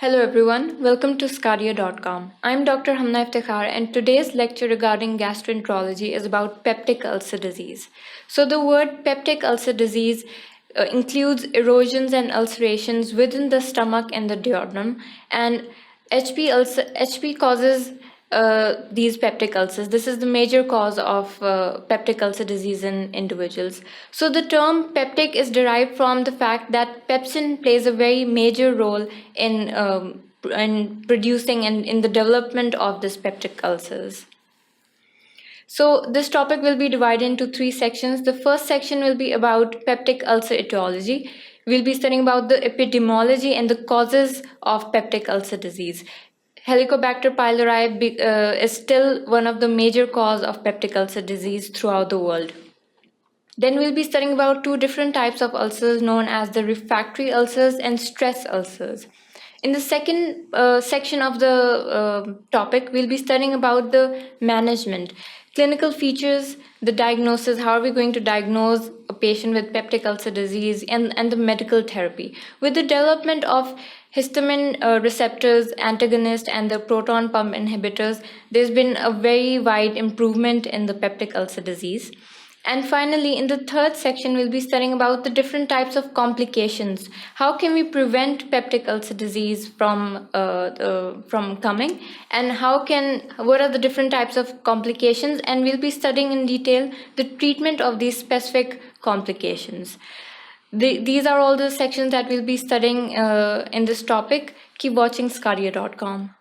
Hello everyone, welcome to sqadia.com. I'm Dr. Hamna Iftikhar and today's lecture regarding gastroenterology is about peptic ulcer disease. So the word peptic ulcer disease includes erosions and ulcerations within the stomach and the duodenum, and HP causes these peptic ulcers. This is the major cause of peptic ulcer disease in individuals. So the term peptic is derived from the fact that pepsin plays a very major role in producing and in the development of this peptic ulcers. So this topic will be divided into three sections. The first section will be about peptic ulcer etiology. We'll be studying about the epidemiology and the causes of peptic ulcer disease. Helicobacter pylori is still one of the major cause of peptic ulcer disease throughout the world. Then we'll be studying about two different types of ulcers known as the refractory ulcers and stress ulcers. In the second section of the topic, we'll be studying about the management, clinical features, the diagnosis, how are we going to diagnose a patient with peptic ulcer disease, and the medical therapy. With the development of histamine receptors, antagonist, and the proton pump inhibitors, there's been a very wide improvement in the peptic ulcer disease. And finally, in the third section, we'll be studying about the different types of complications. How can we prevent peptic ulcer disease from coming, and what are the different types of complications? And we'll be studying in detail the treatment of these specific complications. These are all the sections that we'll be studying in this topic. Keep watching sqadia.com.